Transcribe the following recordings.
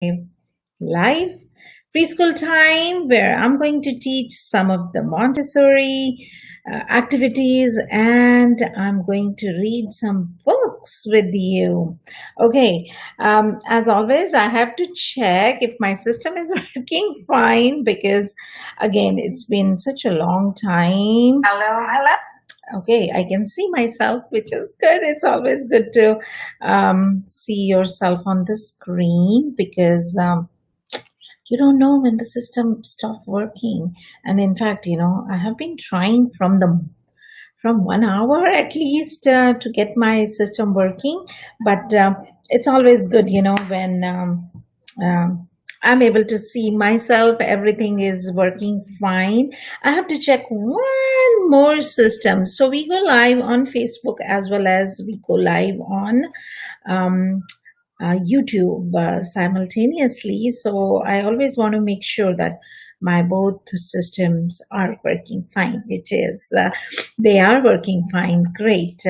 live preschool time where I'm going to teach some of the Montessori activities and I'm going to read some books with you. Okay, as always, I have to check if my system is working fine because, again, it's been such a long time. Hello, hello. Okay, I can see myself, which is good. It's always good to see yourself on the screen because you don't know when the system stopped working. And in fact, I have been trying from 1 hour at least to get my system working, but it's always good, when I'm able to see myself, everything is working fine. I have to check one more system. So we go live on Facebook as well as we go live on um, YouTube simultaneously. So I always want to make sure that my both systems are working fine, which is they are working fine. Great.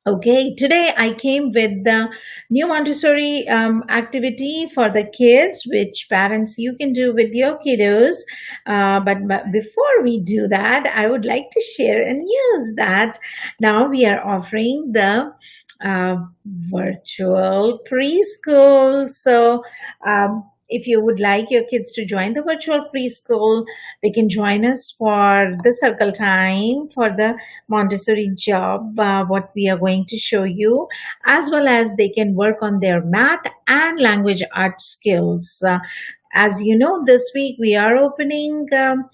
Okay, today I came with the new Montessori activity for the kids, which parents you can do with your kiddos. But before we do that, I would like to share a news that now we are offering the uh, virtual preschool. So, if you would like your kids to join the virtual preschool, they can join us for the circle time for the Montessori job, what we are going to show you, as well as they can work on their math and language art skills. As you know, this week we are opening. The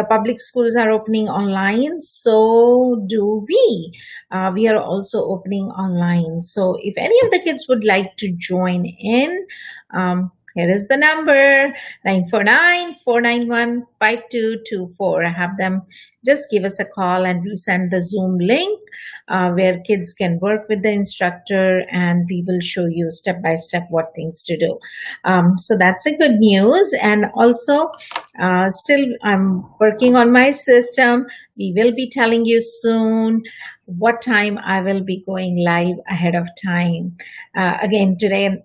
public schools are opening online, so do we. We are also opening online. So if any of the kids would like to join in, here is the number 949-491-5224. Have them just give us a call and we send the Zoom link where kids can work with the instructor and we will show you step by step what things to do. So that's a good news. And also, still I'm working on my system. We will be telling you soon what time I will be going live ahead of time. Again, today,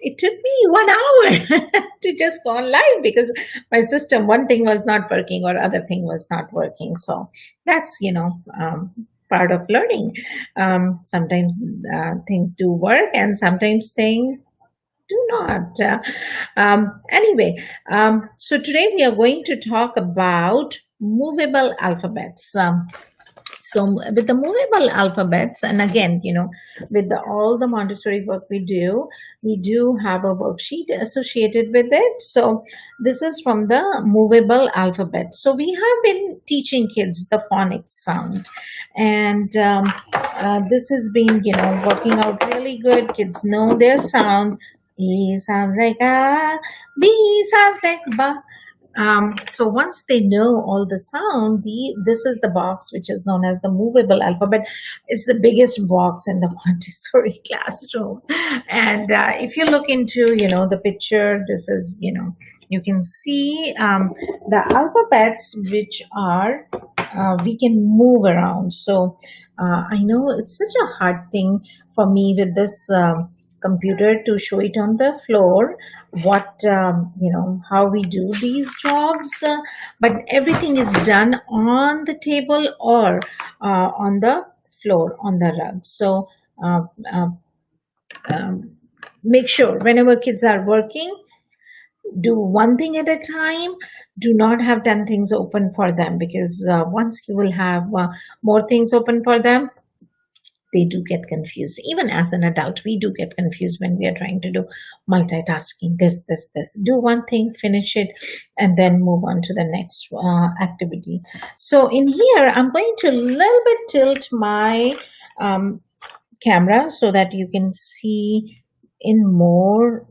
it took me 1 hour to just go on live because my system, one thing was not working or other thing was not working. So that's, part of learning. Sometimes things do work and sometimes things do not. Anyway, so today we are going to talk about movable alphabets. So with the movable alphabets, and again, with all the Montessori work we do have a worksheet associated with it. So this is from the movable alphabet. So we have been teaching kids the phonics sound, and this has been, working out really good. Kids know their sounds. E sounds like a, B sounds like ba. So once they know all the sound, this is the box which is known as the movable alphabet. It's the biggest box in the Montessori classroom. And if you look into, the picture, this is, you can see the alphabets which are, we can move around. So I know it's such a hard thing for me with this computer to show it on the floor what how we do these jobs, but everything is done on the table or on the floor on the rug. So uh, uh, make sure whenever kids are working, do one thing at a time. Do not have 10 things open for them because once you will have more things open for them, they do get confused. Even as an adult, we do get confused when we are trying to do multitasking. This. Do one thing, finish it, and then move on to the next activity. So in here, I'm going to a little bit tilt my camera so that you can see in more,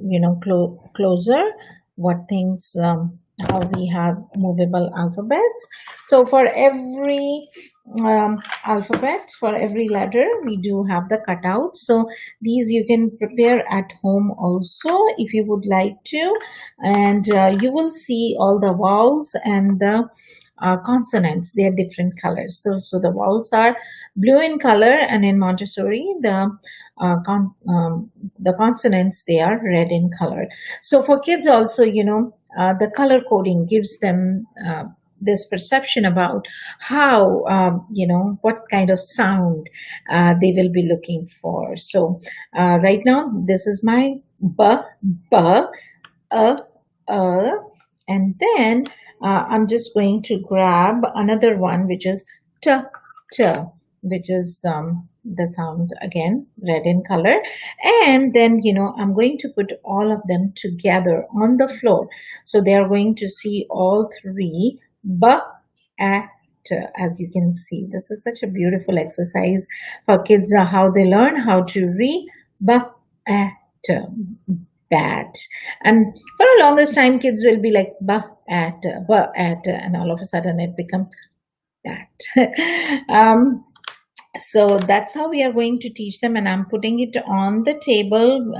closer what things, how we have movable alphabets. So for every alphabet, for every letter, we do have the cutouts. So these you can prepare at home also if you would like to, and you will see all the vowels and the consonants, they are different colors. So the vowels are blue in color, and in Montessori, the consonants, they are red in color. So for kids also, the color coding gives them this perception about how, what kind of sound they will be looking for. So right now, this is my b, b, and then I'm just going to grab another one, which is t, t, which is the sound again, red in color. And then, I'm going to put all of them together on the floor. So they are going to see all three b, at, as you can see. This is such a beautiful exercise for kids, how they learn how to read b, at, bat. And for the longest time, kids will be like ba at, and all of a sudden it becomes that. So that's how we are going to teach them, and I'm putting it on the table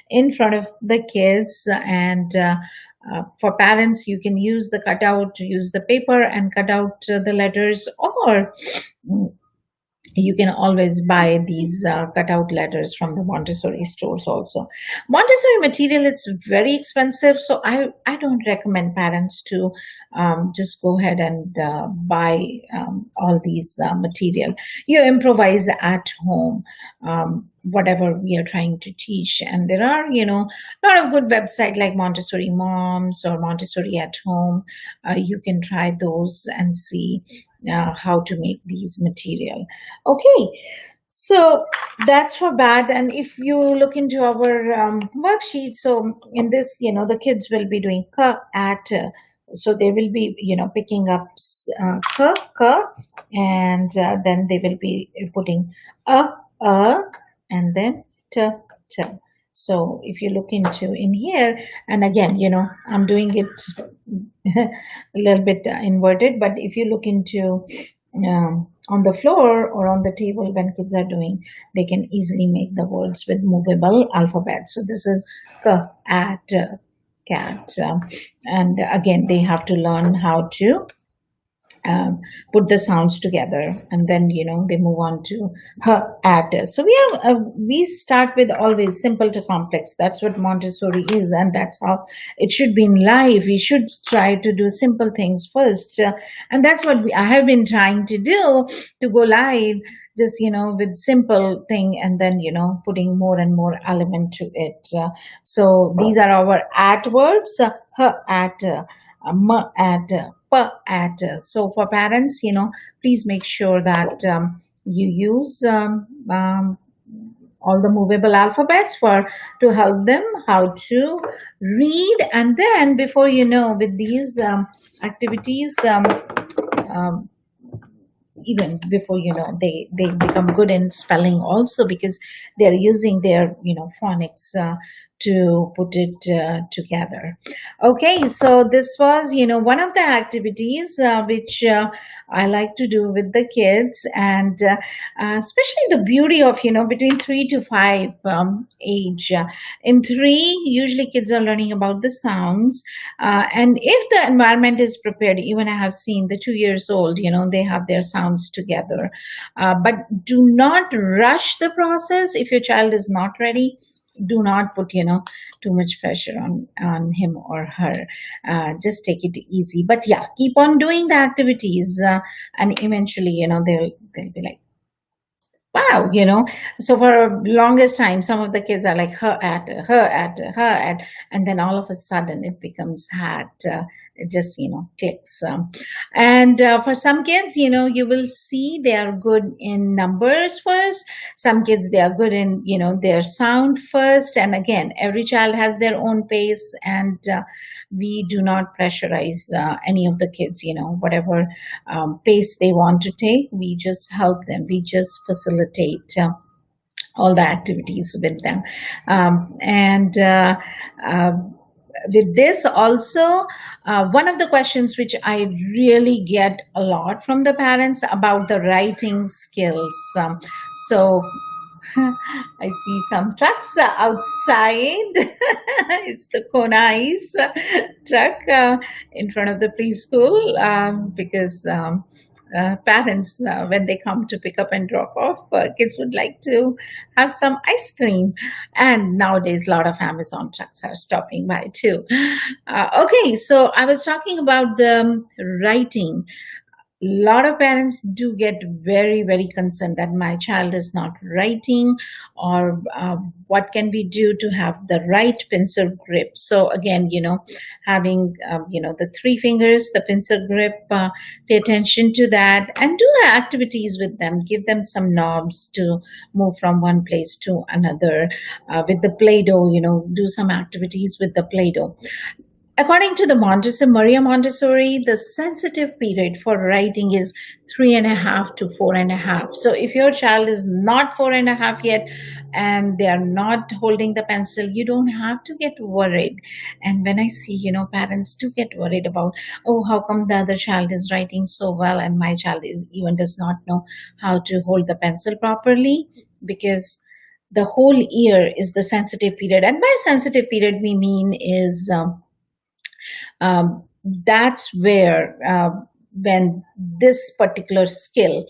in front of the kids. And for parents, you can use the cutout, use the paper and cut out the letters, or you can always buy these cutout letters from the Montessori stores also. Montessori material, it's very expensive, so I don't recommend parents to just go ahead and buy all these material. You improvise at home, whatever we are trying to teach. And there are, a lot of good websites like Montessori Moms or Montessori at Home. You can try those and see how to make these material. Okay, so that's for that. And if you look into our worksheet, so in this, the kids will be doing ka, at, so they will be, picking up ka, ka, and then they will be putting and then t, t. So if you look in here, and again, I'm doing it a little bit inverted, but if you look into on the floor or on the table when kids are doing, they can easily make the words with movable alphabets. So this is k, at, cat. And again, they have to learn how to put the sounds together, and then they move on to her, at. So we start with always simple to complex. That's what Montessori is, and that's how it should be in life. We should try to do simple things first, and that's what I have been trying to do, to go live just with simple thing, and then putting more and more element to it. So these are our at words: her, at, m, at, p, at. So for parents, please make sure that you use all the movable alphabets to help them how to read. And then before with these activities, even before they become good in spelling also, because they're using their phonics to put it together. Okay, so this was one of the activities which I like to do with the kids, and especially the beauty of between 3 to 5 age. In 3, usually kids are learning about the sounds, and if the environment is prepared, even I have seen the 2 years old, they have their sounds together, but do not rush the process. If your child is not ready, do not put too much pressure on him or her. Just take it easy, but yeah, keep on doing the activities, and eventually they'll be like, wow, so for longest time, some of the kids are like her, at, her, at, her, at, and then all of a sudden it becomes hat. It just clicks. And for some kids, you will see they are good in numbers first. Some kids, they are good in their sound first. And again, every child has their own pace, and we do not pressurize any of the kids. Whatever pace they want to take, we just help them. We just facilitate all the activities with them. And with this also, one of the questions which I really get a lot from the parents about the writing skills. So I see some trucks outside. It's the Konai's truck in front of the preschool because parents, when they come to pick up and drop off, kids would like to have some ice cream. And nowadays, a lot of Amazon trucks are stopping by too. Okay, so I was talking about writing. Lot of parents do get very very concerned that my child is not writing, or what can we do to have the right pencil grip. So again, having the three fingers, the pencil grip, pay attention to that and do the activities with them. Give them some knobs to move from one place to another. With the play-doh, do some activities with the play-doh. According to the Maria Montessori, the sensitive period for writing is 3.5 to 4.5. So if your child is not 4.5 yet and they are not holding the pencil, you don't have to get worried. And when I see, parents do get worried about, oh, how come the other child is writing so well and my child does not know how to hold the pencil properly, because the whole year is the sensitive period. And by sensitive period, we mean is that's where when this particular skill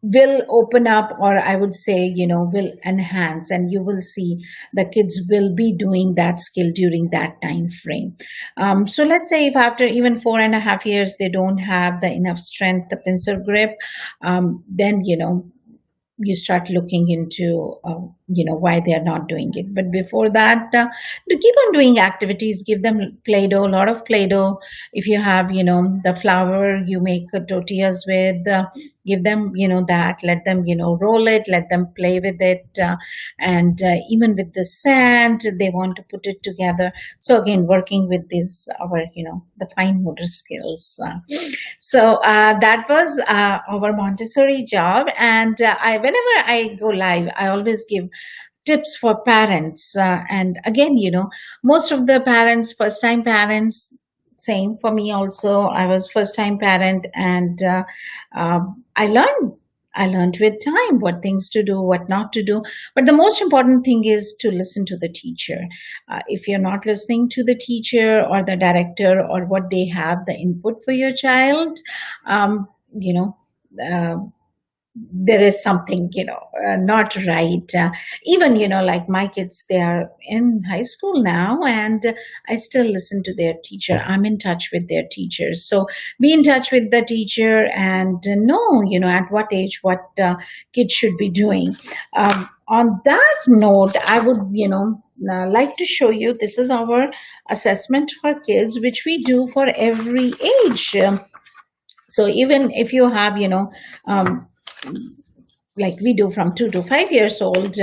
will open up, or I would say, will enhance, and you will see the kids will be doing that skill during that time frame. So let's say if after even 4.5 years they don't have the enough strength, the pencil grip, then you start looking into why they are not doing it. But before that, to keep on doing activities, give them play-doh, a lot of play-doh. If you have the flour you make tortillas with, give them that, let them roll it, let them play with it, and even with the sand they want to put it together. So again, working with this our the fine motor skills. So that was our Montessori job. And whenever I go live, I always give tips for parents. And again, most of the parents, first time parents, same for me also. I was first time parent, and I learned with time what things to do, what not to do. But the most important thing is to listen to the teacher. If you're not listening to the teacher or the director or what they have, the input for your child, there is something not right. Even like my kids, they are in high school now, and I still listen to their teacher. I'm in touch with their teachers. So be in touch with the teacher and know at what age what kids should be doing. On that note, I would like to show you, this is our assessment for kids, which we do for every age. So even if you have like we do from 2 to 5 years old.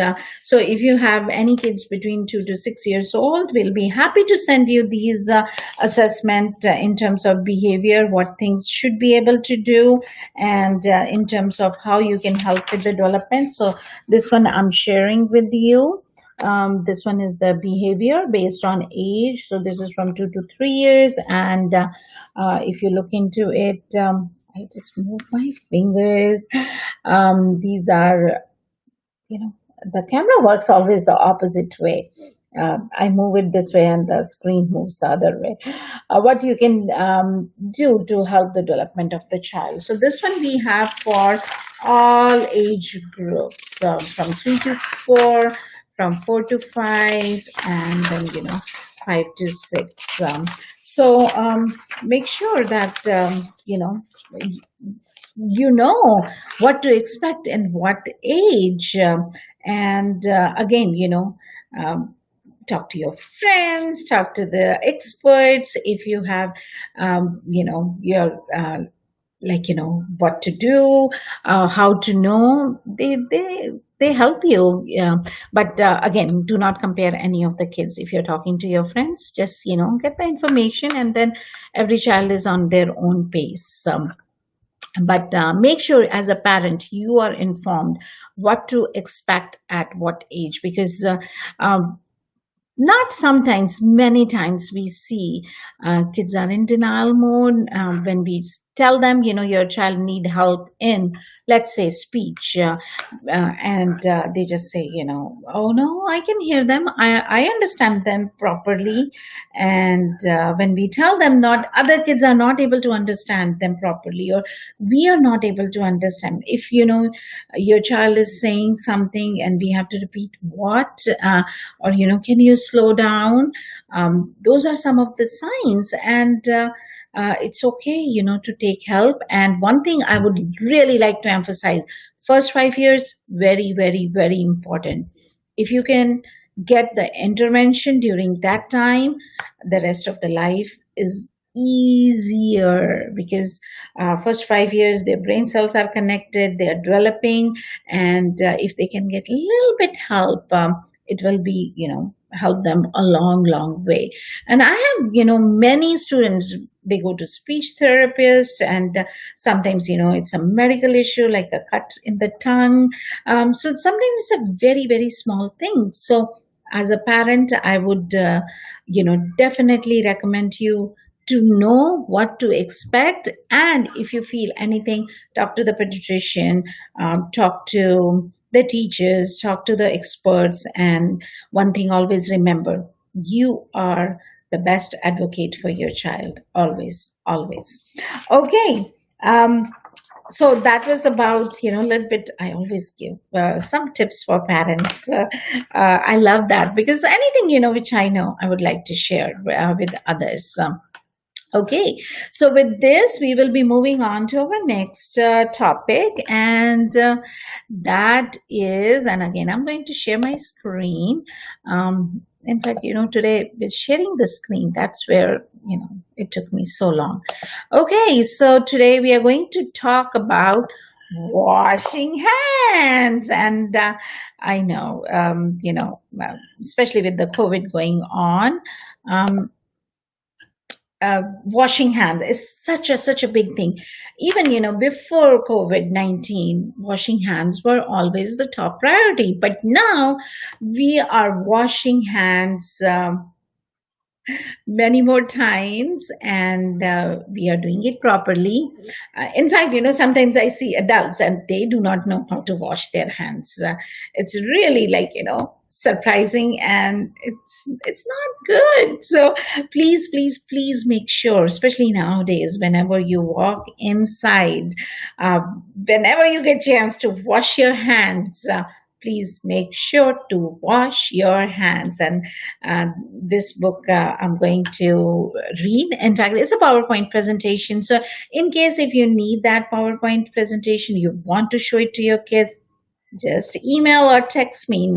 So if you have any kids between 2 to 6 years old, we'll be happy to send you these assessment in terms of behavior, what things should be able to do, and in terms of how you can help with the development. So this one I'm sharing with you. This one is the behavior based on age. So this is from 2 to 3 years. And if you look into it, I just move my fingers. These are, the camera works always the opposite way. I move it this way and the screen moves the other way. What you can do to help the development of the child. So this one we have for all age groups, from 3 to 4, from 4 to 5, and then 5 to 6. So make sure that you know what to expect and what age, and again talk to your friends, talk to the experts. If you have your what to do, how to know, they help you. But again, do not compare any of the kids. If you're talking to your friends, just get the information, and then every child is on their own pace. But make sure as a parent you are informed what to expect at what age, because not sometimes, many times we see kids are in denial mode when we tell them, your child need help in, let's say, speech, and they just say, oh no, I can hear them, I understand them properly. And when we tell them, not other kids are not able to understand them properly, or we are not able to understand, if your child is saying something and we have to repeat what, or can you slow down, those are some of the signs. And it's okay, to take help. And one thing I would really like to emphasize, first 5 years, very, very, very important. If you can get the intervention during that time, the rest of the life is easier, because first 5 years their brain cells are connected, they are developing. And if they can get a little bit help, it will be, help them a long, long way. And I have, many students, they go to speech therapist, and sometimes, it's a medical issue like a cut in the tongue. So sometimes it's a very, very small thing. So as a parent, I would, definitely recommend you to know what to expect. And if you feel anything, talk to the pediatrician, talk to the teachers, talk to the experts. And one thing, always remember, you are the best advocate for your child. Always, always. Okay. So that was about, a little bit, I always give some tips for parents. I love that, because anything, which I know, I would like to share with others. Okay, so with this, we will be moving on to our next topic, and that is, and again, I'm going to share my screen. In fact, today with sharing the screen, that's where, it took me so long. Okay, so today we are going to talk about washing hands. And I know, especially with the COVID going on, washing hands is such a big thing. Even before COVID-19, washing hands were always the top priority. But now we are washing hands many more times, and we are doing it properly. In fact, sometimes I see adults and they do not know how to wash their hands. It's really like, surprising, and it's not good. So please, please, please make sure, especially nowadays, whenever you walk inside, whenever you get a chance to wash your hands, please make sure to wash your hands. And this book I'm going to read. In fact, it's a PowerPoint presentation. So in case if you need that PowerPoint presentation, you want to show it to your kids, just email or text me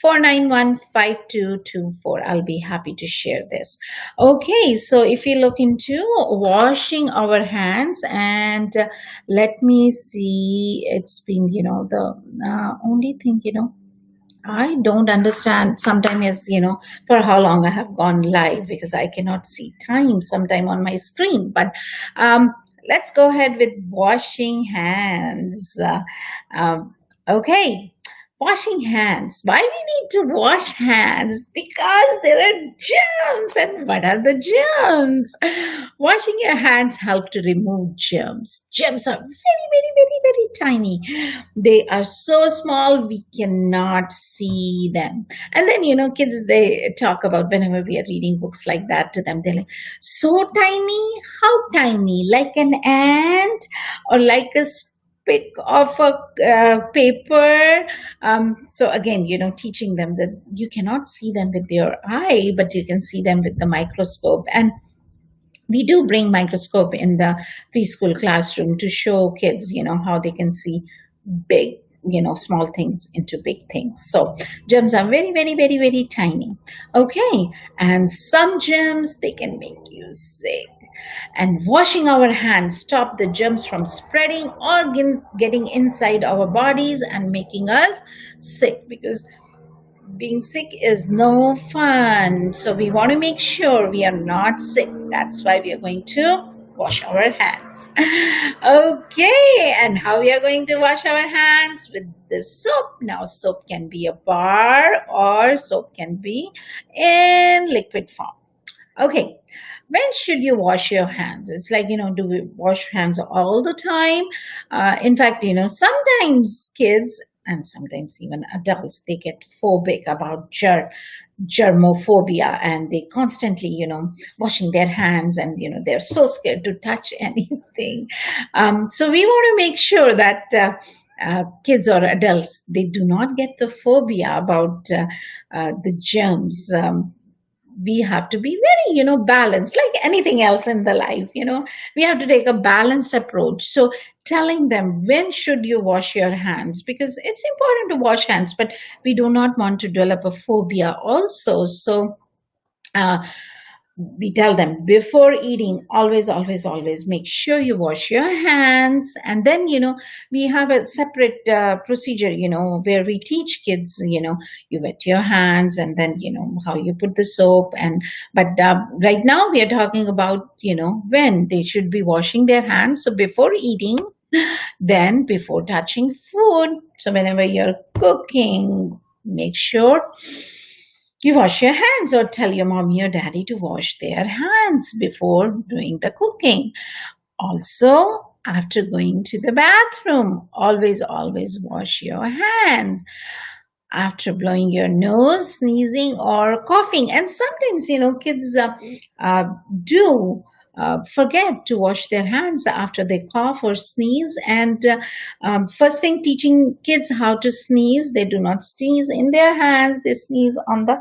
949-491-5224. I'll be happy to share this. Okay, so if you look into washing our hands, and let me see, it's been, the only thing, I don't understand sometimes is, for how long I have gone live, because I cannot see time sometime on my screen. But let's go ahead with washing hands. Okay, washing hands. Why we need to wash hands? Because there are germs. And what are the germs? Washing your hands help to remove germs. Germs are very, very, very, very tiny. They are so small we cannot see them. And then, kids, they talk about, whenever we are reading books like that to them, they're like, so tiny? How tiny? Like an ant, or like a pick of a paper. So again, teaching them that you cannot see them with your eye, but you can see them with the microscope. And we do bring microscope in the preschool classroom to show kids, how they can see big, small things into big things. So germs are very, very, very, very tiny. Okay, and some germs, they can make you sick. And washing our hands stop the germs from spreading or getting inside our bodies and making us sick, because being sick is no fun. So we want to make sure we are not sick. That's why we are going to wash our hands. Okay, and how we are going to wash our hands? With the soap. Now, soap can be a bar, or soap can be in liquid form. Okay, when should you wash your hands? It's like, do we wash hands all the time? In fact, sometimes kids and sometimes even adults, they get phobic about germophobia, and they constantly, washing their hands, and, they're so scared to touch anything. So we want to make sure that kids or adults, they do not get the phobia about the germs. We have to be very, balanced, like anything else in the life. We have to take a balanced approach. So telling them, when should you wash your hands, because it's important to wash hands, but we do not want to develop a phobia also. So we tell them, before eating, always, always, always make sure you wash your hands. And then, we have a separate procedure, where we teach kids, you wet your hands, and then, how you put the soap. But right now we are talking about, when they should be washing their hands. So before eating, then before touching food. So whenever you're cooking, make sure you wash your hands, or tell your mommy or daddy to wash their hands before doing the cooking. Also, after going to the bathroom, always, always wash your hands. After blowing your nose, sneezing, or coughing. And sometimes, kids do forget to wash their hands after they cough or sneeze. And first thing, teaching kids how to sneeze. They do not sneeze in their hands, they sneeze on the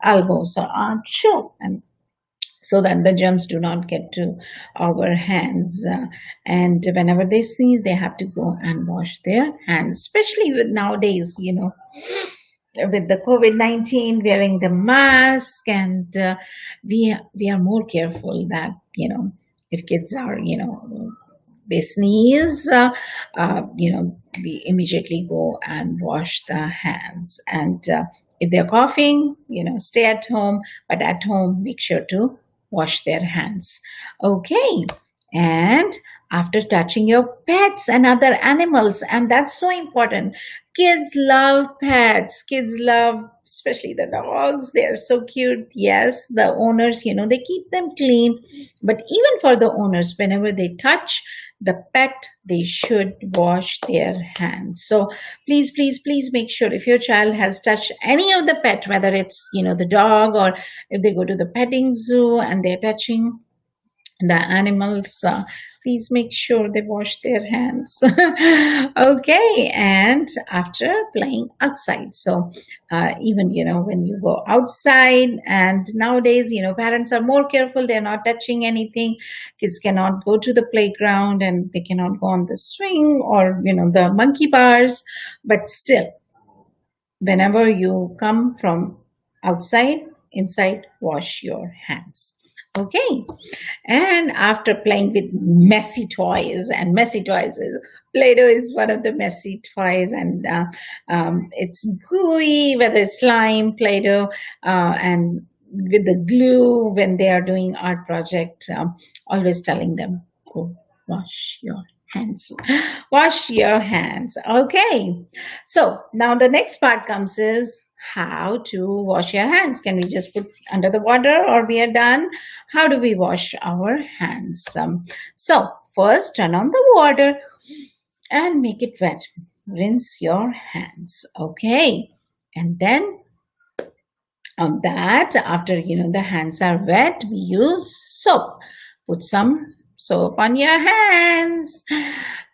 elbows or armpit, and so that the germs do not get to our hands. And whenever they sneeze, they have to go and wash their hands, especially with nowadays, with the COVID-19, wearing the mask, and we are more careful that, if kids are, they sneeze, we immediately go and wash the hands. And if they're coughing, stay at home, but at home, make sure to wash their hands. Okay. And after touching your pets and other animals, and that's so important. Kids love pets. Kids love, especially the dogs. They are so cute. Yes, the owners, they keep them clean. But even for the owners, whenever they touch the pet, they should wash their hands. So please, please, please make sure, if your child has touched any of the pet, whether it's, the dog, or if they go to the petting zoo and they're touching the animals, please make sure they wash their hands. Okay. And after playing outside, so even when you go outside, and nowadays parents are more careful, they're not touching anything. Kids cannot go to the playground, and they cannot go on the swing or the monkey bars. But still, whenever you come from outside, inside, wash your hands. Okay. And after playing with messy toys, and messy toys is, Play-Doh is one of the messy toys, and it's gooey, whether it's slime, Play-Doh, and with the glue when they are doing art project, always telling them, go wash your hands. Wash your hands. Okay. So now the next part comes is how to wash your hands. Can we just put under the water, or we are done? How do we wash our hands? So first, turn on the water and make it wet. Rinse your hands. Okay. And then on that, after the hands are wet, we use soap. Put some soap on your hands.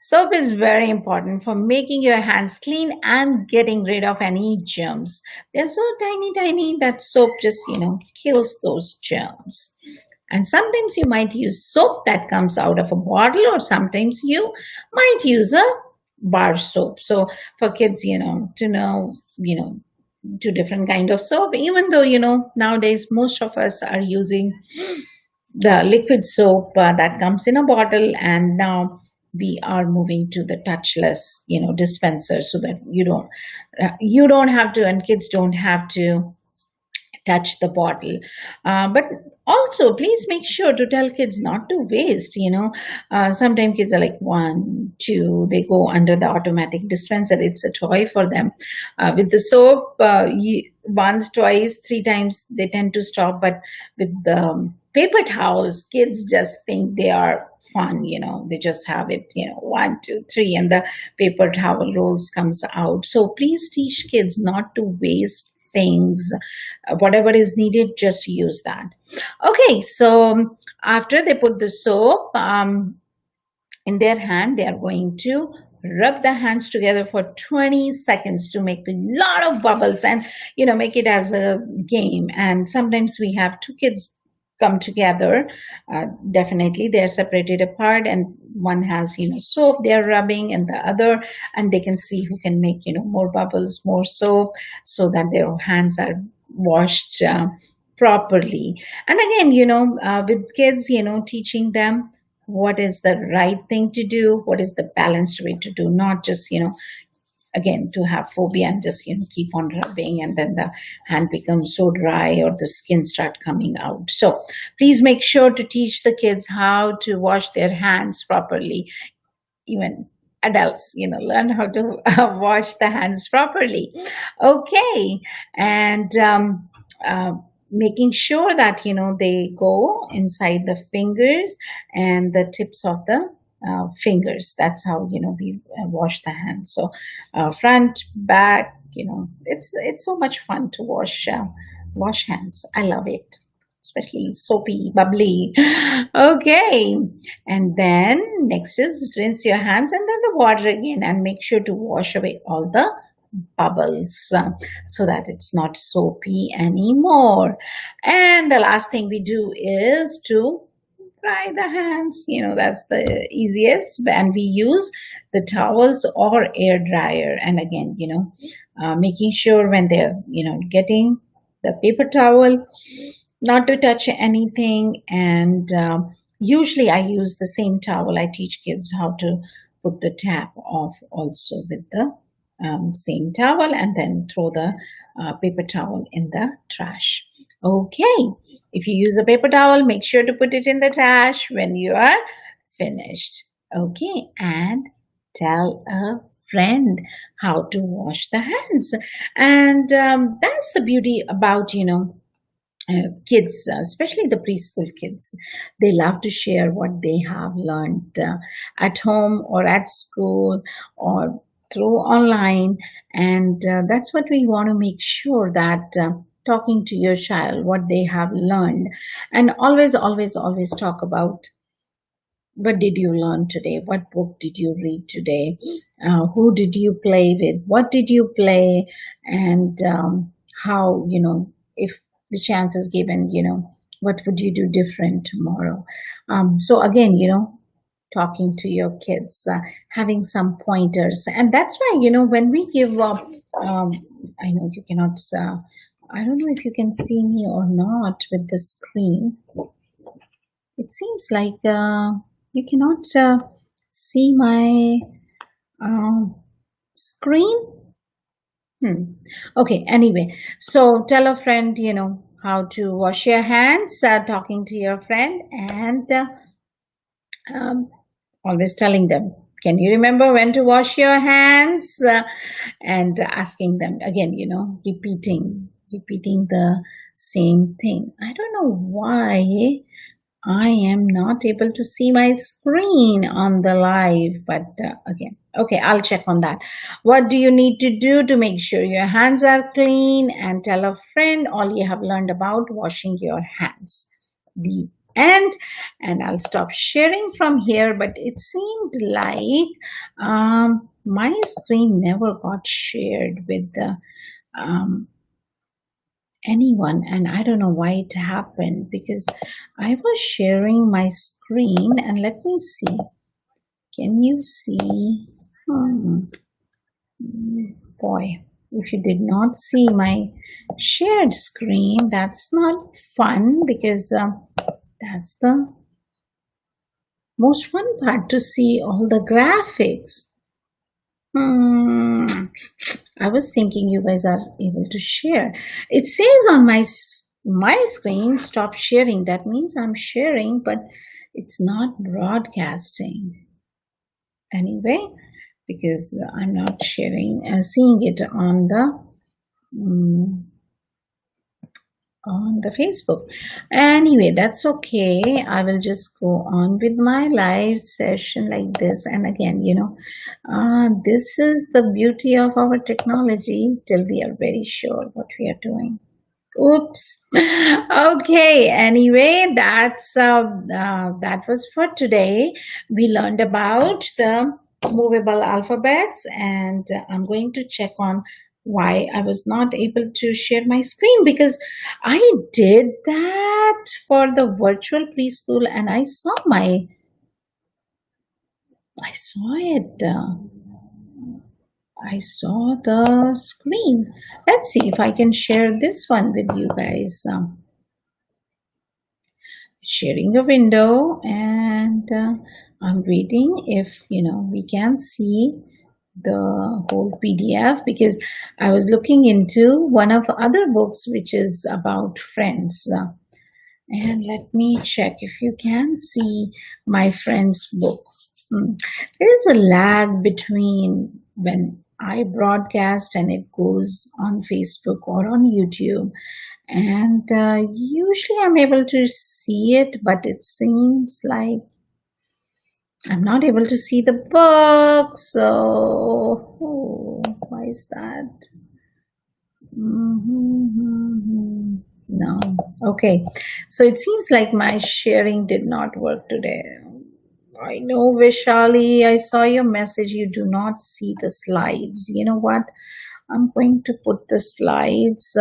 Soap is very important for making your hands clean and getting rid of any germs. They're so tiny, tiny that soap just, kills those germs. And sometimes you might use soap that comes out of a bottle, or sometimes you might use a bar soap. So for kids, to know, two different kind of soap, even though, nowadays most of us are using the liquid soap that comes in a bottle, and now we are moving to the touchless, dispenser, so that you don't have to, and kids don't have to touch the bottle. But also, please make sure to tell kids not to waste. Sometimes kids are like 1, 2, they go under the automatic dispenser. It's a toy for them. With the soap, once, twice, 3 times, they tend to stop. But with the paper towels, kids just think they are fun, they just have it, one, two, three, and the paper towel rolls comes out. So please teach kids not to waste things. Whatever is needed, just use that. Okay, so after they put the soap in their hand, they are going to rub the hands together for 20 seconds to make a lot of bubbles, and make it as a game. And sometimes we have two kids come together. Definitely they're separated apart, and one has soap they're rubbing, and the other, and they can see who can make more bubbles, more soap, so that their hands are washed properly. And again, with kids, teaching them what is the right thing to do, what is the balanced way to do, not just again to have phobia and just keep on rubbing, and then the hand becomes so dry or the skin start coming out. So please make sure to teach the kids how to wash their hands properly. Even adults learn how to wash the hands properly. Okay. And making sure that they go inside the fingers and the tips of the fingers. That's how we wash the hands. So front, back, it's so much fun to wash hands. I love it, especially soapy, bubbly. Okay, and then next is rinse your hands, and then the water again, and make sure to wash away all the bubbles so that it's not soapy anymore. And the last thing we do is to dry the hands. That's the easiest, and we use the towels or air dryer. And again, making sure when they're getting the paper towel not to touch anything. And usually I use the same towel. I teach kids how to put the tap off also with the same towel, and then throw the paper towel in the trash. Okay, if you use a paper towel, make sure to put it in the trash when you are finished. Okay, and tell a friend how to wash the hands. And that's the beauty about kids, especially the preschool kids. They love to share what they have learned at home or at school or through online. And that's what we want to make sure that talking to your child what they have learned. And always talk about what did you learn today, what book did you read today, who did you play with, what did you play, and how if the chance is given, what would you do different tomorrow. So again, talking to your kids, having some pointers. And that's why, when we give up, I know you cannot, I don't know if you can see me or not with the screen. It seems like you cannot see my screen. Okay, anyway, so tell a friend, how to wash your hands, talking to your friend, and always telling them, can you remember when to wash your hands? And asking them again, repeating the same thing. I don't know why I am not able to see my screen on the live, but again, okay, I'll check on that. What do you need to do to make sure your hands are clean? And tell a friend all you have learned about washing your hands. The end. And I'll stop sharing from here, but it seemed like my screen never got shared with anyone, and I don't know why it happened, because I was sharing my screen. And let me see, can you see? Boy, if you did not see my shared screen, that's not fun, because that's the most fun part, to see all the graphics. I was thinking you guys are able to share. It says on my screen, stop sharing. That means I'm sharing, but it's not broadcasting. Anyway, because I'm not sharing, seeing it on the on the Facebook. Anyway, that's okay. I will just go on with my live session like this. And again, this is the beauty of our technology till we are very sure what we are doing. Oops. Okay. Anyway, that was for today. We learned about the movable alphabets, and I'm going to check on why I was not able to share my screen, because I did that for the virtual preschool and I saw it. I saw the screen. Let's see if I can share this one with you guys. Sharing a window, and I'm reading if we can see the whole PDF, because I was looking into one of other books which is about friends. And let me check if you can see my friend's book. There's a lag between when I broadcast and it goes on Facebook or on YouTube. And usually I'm able to see it, but it seems like I'm not able to see the book. So, why is that? No. Okay. So it seems like my sharing did not work today. I know, Vishali, I saw your message. You do not see the slides. You know what? I'm going to put the slides.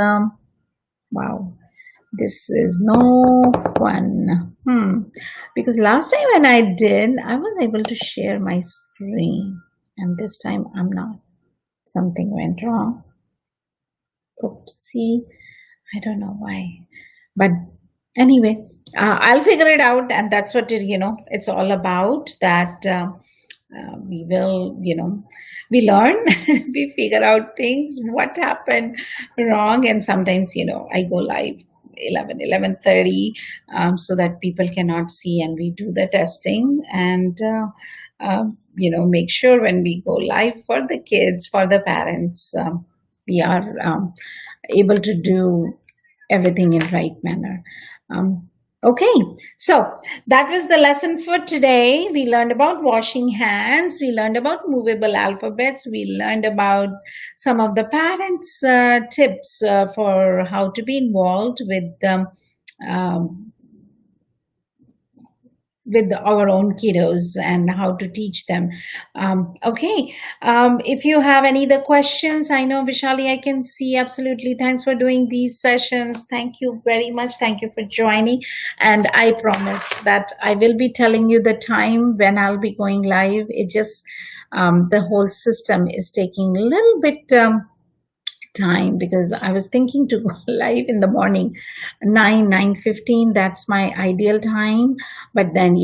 Wow. This is no fun. Because last time when I did, I was able to share my screen. And this time I'm not. Something went wrong. Oopsie. I don't know why. But anyway, I'll figure it out. And that's what it's all about. That we will, we learn, we figure out things, what happened wrong. And sometimes, I go live 11:30 so that people cannot see, and we do the testing and make sure when we go live for the kids, for the parents, we are able to do everything in right manner. Okay, so that was the lesson for today. We learned about washing hands. We learned about movable alphabets. We learned about some of the parents' tips for how to be involved with our own kiddos and how to teach them. Okay, if you have any other questions, I know, Vishali, I can see. Absolutely. Thanks for doing these sessions. Thank you very much. Thank you for joining. And I promise that I will be telling you the time when I'll be going live. It just, the whole system is taking a little bit time, because I was thinking to go live in the morning, 9:15. That's my ideal time. But then,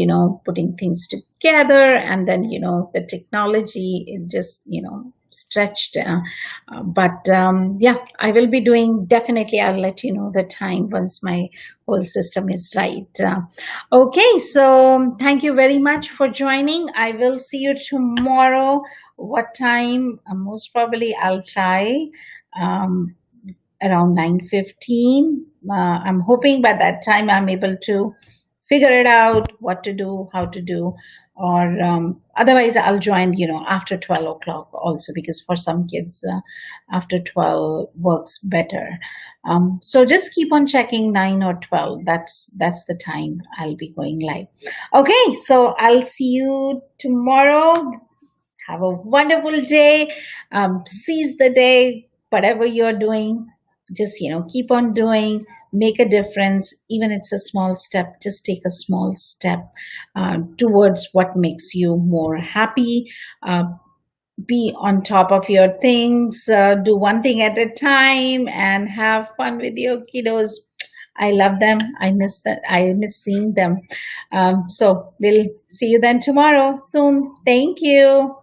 putting things together, and then, the technology, it just, stretched. But yeah, I will be doing, definitely, I'll let you know the time once my whole system is right. Okay, so thank you very much for joining. I will see you tomorrow. What time? Most probably I'll try around 9:15. I'm hoping by that time I'm able to figure it out, what to do, how to do, or otherwise I'll join, after 12 o'clock also, because for some kids, after 12 works better. So just keep on checking 9 or 12. That's the time I'll be going live. Okay, so I'll see you tomorrow. Have a wonderful day. Seize the day. Whatever you're doing, just keep on doing, make a difference. Even it's a small step, just take a small step towards what makes you more happy. Be on top of your things, do one thing at a time, and have fun with your kiddos. I love them. I miss that. I miss seeing them. So we'll see you then tomorrow soon. Thank you.